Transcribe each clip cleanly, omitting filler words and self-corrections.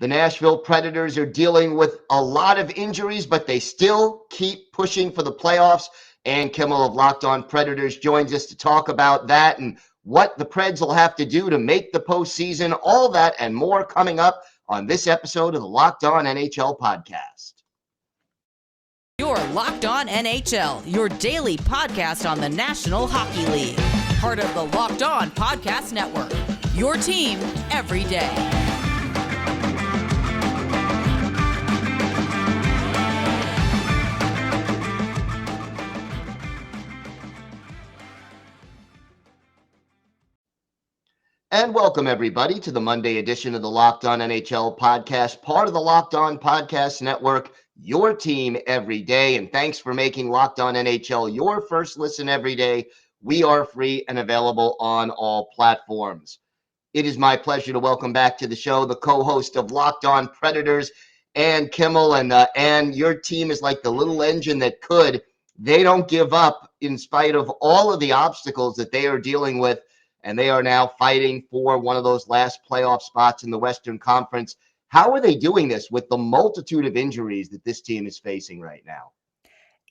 The Nashville Predators are dealing with a lot of injuries, but they still keep pushing for the playoffs. And Kimmel of Locked On Predators joins us to talk about that and what the Preds will have to do to make the postseason. All that and more coming up on this episode of the Locked On NHL Podcast. You're Locked On NHL, your daily podcast on the National Hockey League. Part of the Locked On Podcast Network, your team every day. And welcome, everybody, to the Monday edition of the Locked On NHL Podcast, part of the Locked On Podcast Network, your team every day. And thanks for making Locked On NHL your first listen every day. We are free and available on all platforms. It is my pleasure to welcome back to the show the co-host of Locked On Predators, Ann Kimmel. And your team is like the little engine that could. They don't give up in spite of all of the obstacles that they are dealing with. And they are now fighting for one of those last playoff spots in the Western Conference. How are they doing this with the multitude of injuries that this team is facing right now?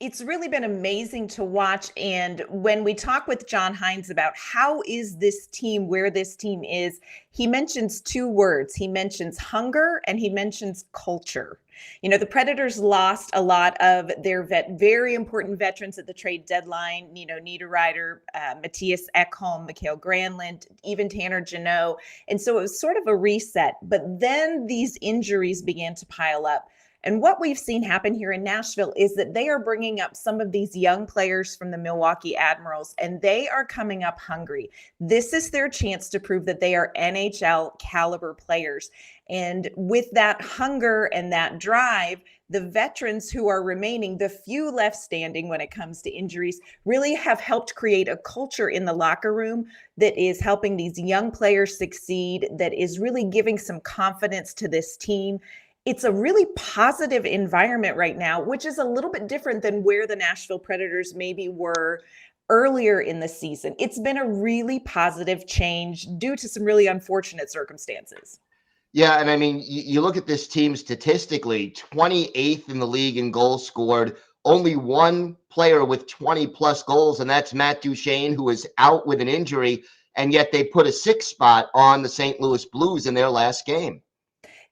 It's really been amazing to watch. And when we talk with John Hines about how is this team, where this team is, he mentions two words. He mentions hunger and he mentions culture. You know, the Predators lost a lot of their very important veterans at the trade deadline, Niederreiter, Matthias Ekholm, Mikael Granlund, even Tanner Jeannot. And so it was sort of a reset. But then these injuries began to pile up. And what we've seen happen here in Nashville is that they are bringing up some of these young players from the Milwaukee Admirals, and they are coming up hungry. This is their chance to prove that they are NHL caliber players. And with that hunger and that drive, the veterans who are remaining, the few left standing when it comes to injuries, really have helped create a culture in the locker room that is helping these young players succeed, that is really giving some confidence to this team. It's a really positive environment right now, which is a little bit different than where the Nashville Predators maybe were earlier in the season. It's been a really positive change due to some really unfortunate circumstances. Yeah, and I mean, you look at this team statistically, 28th in the league in goals scored, only one player with 20-plus goals, and that's Matt Duchene, who is out with an injury, and yet they put a 6th spot on the St. Louis Blues in their last game.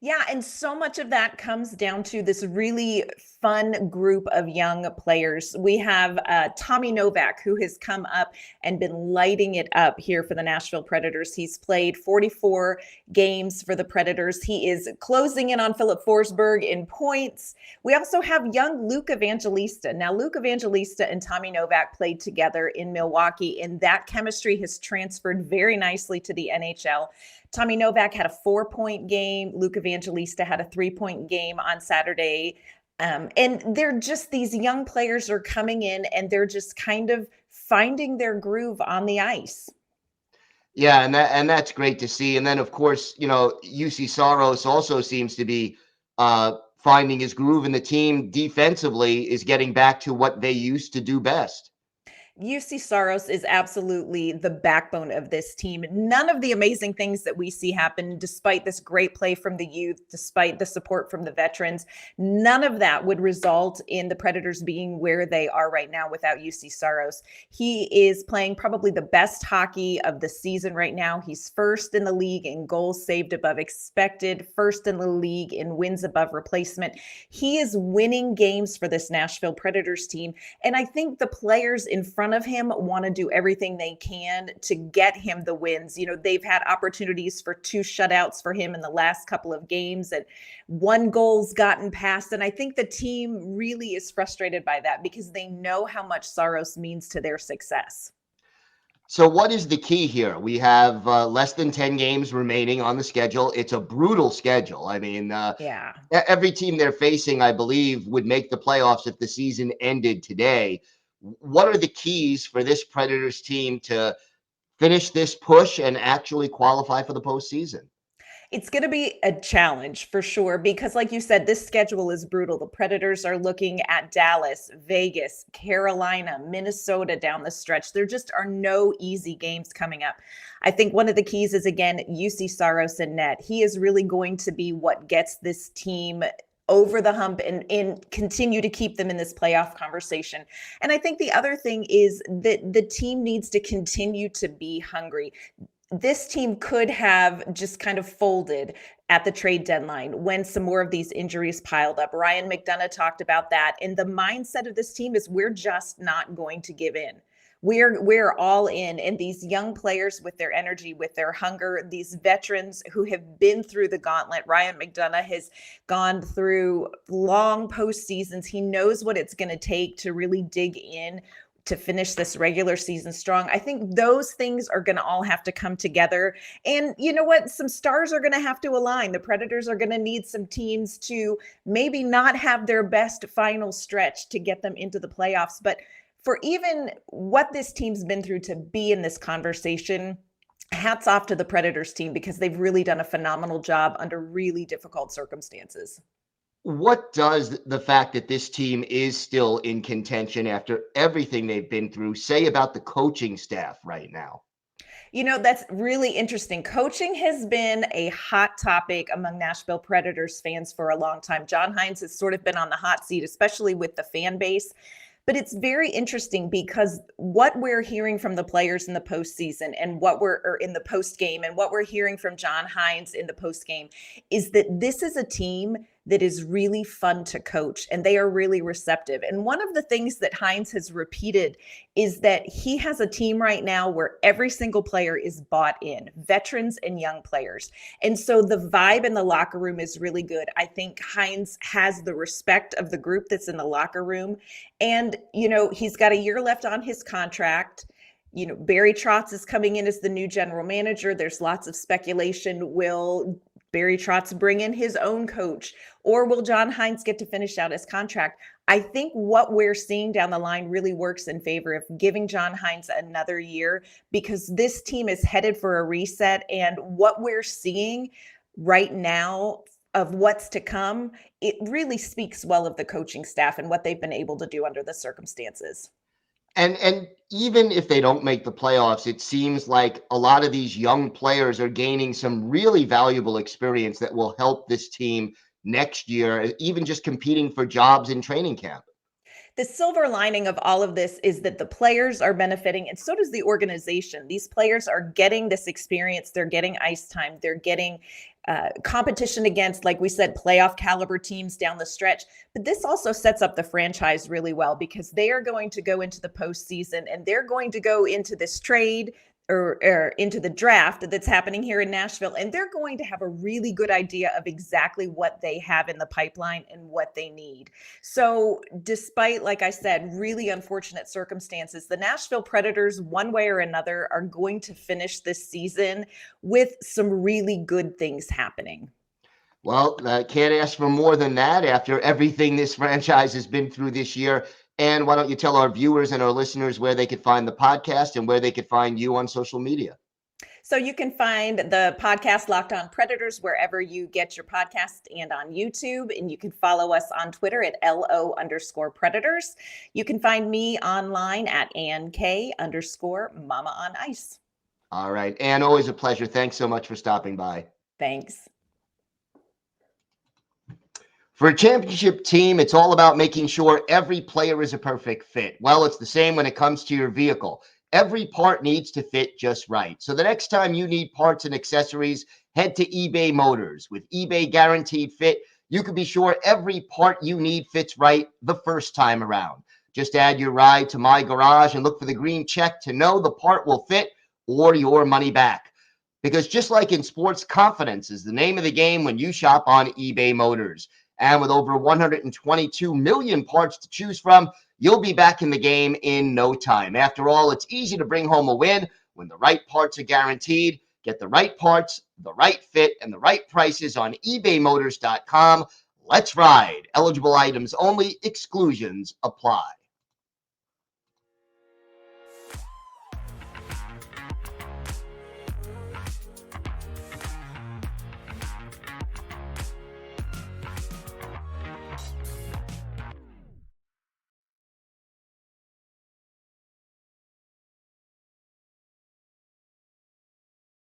Yeah, and so much of that comes down to this really fun group of young players. We have Tommy Novak, who has come up and been lighting it up here for the Nashville Predators. He's played 44 games for the Predators. He is closing in on Philip Forsberg in points. We also have young Luke Evangelista. Now, Luke Evangelista and Tommy Novak played together in Milwaukee, and that chemistry has transferred very nicely to the NHL. Tommy Novak had a 4-point game. Luke Evangelista had a 3-point game on Saturday. And they're just, these young players are coming in and they're just kind of finding their groove on the ice. Yeah, and that's great to see. And then, of course, Juuse Saros also seems to be finding his groove, and the team defensively is getting back to what they used to do best. Juuse Saros is absolutely the backbone of this team. None of the amazing things that we see happen, despite this great play from the youth, despite the support from the veterans, none of that would result in the Predators being where they are right now without Juuse Saros. He is playing probably the best hockey of the season right now. He's first in the league in goals saved above expected, first in the league in wins above replacement. He is winning games for this Nashville Predators team. And I think the players in front of him want to do everything they can to get him the wins. They've had opportunities for 2 shutouts for him in the last couple of games, and 1 goal's gotten past. And I think the team really is frustrated by that because they know how much Saros means to their success. So what is the key here? We have less than 10 games remaining on the schedule. It's a brutal schedule. I mean, every team they're facing, I believe, would make the playoffs if the season ended today. What are the keys for this Predators team to finish this push and actually qualify for the postseason? It's going to be a challenge for sure because, like you said, this schedule is brutal. The Predators are looking at Dallas, Vegas, Carolina, Minnesota down the stretch. There just are no easy games coming up. I think one of the keys is, again, Juuse Saros in net. He is really going to be what gets this team over the hump and continue to keep them in this playoff conversation. And I think the other thing is that the team needs to continue to be hungry. This team could have just kind of folded at the trade deadline when some more of these injuries piled up. Ryan McDonough talked about that. And the mindset of this team is we're just not going to give in. We're all in. And these young players with their energy, with their hunger, these veterans who have been through the gauntlet. Ryan McDonough has gone through long postseasons. He knows what it's going to take to really dig in to finish this regular season strong. I think those things are going to all have to come together. And you know what? Some stars are going to have to align. The Predators are going to need some teams to maybe not have their best final stretch to get them into the playoffs. But for even what this team's been through to be in this conversation, hats off to the Predators team because they've really done a phenomenal job under really difficult circumstances. What does the fact that this team is still in contention after everything they've been through say about the coaching staff right now? You know, that's really interesting. Coaching has been a hot topic among Nashville Predators fans for a long time. John Hynes has sort of been on the hot seat, especially with the fan base. But it's very interesting because what we're hearing from the players in the postseason and or in the post game and what we're hearing from John Hynes in the post game is that this is a team that is really fun to coach and they are really receptive. And one of the things that Hynes has repeated is that he has a team right now where every single player is bought in, veterans and young players. And so the vibe in the locker room is really good. I think Hynes has the respect of the group that's in the locker room. And, you know, he's got a year left on his contract. You know, Barry Trotz is coming in as the new general manager. There's lots of speculation. Will Barry Trotz bring in his own coach, or will John Hynes get to finish out his contract? I think what we're seeing down the line really works in favor of giving John Hynes another year because this team is headed for a reset. And what we're seeing right now of what's to come, it really speaks well of the coaching staff and what they've been able to do under the circumstances. And even if they don't make the playoffs, it seems like a lot of these young players are gaining some really valuable experience that will help this team next year, even just competing for jobs in training camp. The silver lining of all of this is that the players are benefiting and so does the organization. These players are getting this experience. They're getting ice time. They're getting competition against, like we said, playoff caliber teams down the stretch. But this also sets up the franchise really well because they are going to go into the postseason and they're going to go into this trade or into the draft that's happening here in Nashville. And they're going to have a really good idea of exactly what they have in the pipeline and what they need. So despite, like I said, really unfortunate circumstances, the Nashville Predators, one way or another, are going to finish this season with some really good things happening. Well, I can't ask for more than that after everything this franchise has been through this year. And why don't you tell our viewers and our listeners where they could find the podcast and where they could find you on social media? So you can find the podcast Locked On Predators wherever you get your podcast and on YouTube. And you can follow us on Twitter at LO_Predators. You can find me online at AnnK_Mama on Ice. All right. Ann, always a pleasure. Thanks so much for stopping by. Thanks. For a championship team, it's all about making sure every player is a perfect fit. Well, it's the same when it comes to your vehicle. Every part needs to fit just right. So the next time you need parts and accessories, head to eBay Motors. With eBay Guaranteed Fit, you can be sure every part you need fits right the first time around. Just add your ride to My Garage and look for the green check to know the part will fit or your money back. Because just like in sports, confidence is the name of the game when you shop on eBay Motors. And with over 122 million parts to choose from, you'll be back in the game in no time. After all, it's easy to bring home a win when the right parts are guaranteed. Get the right parts, the right fit, and the right prices on ebaymotors.com. Let's ride. Eligible items only. Exclusions apply.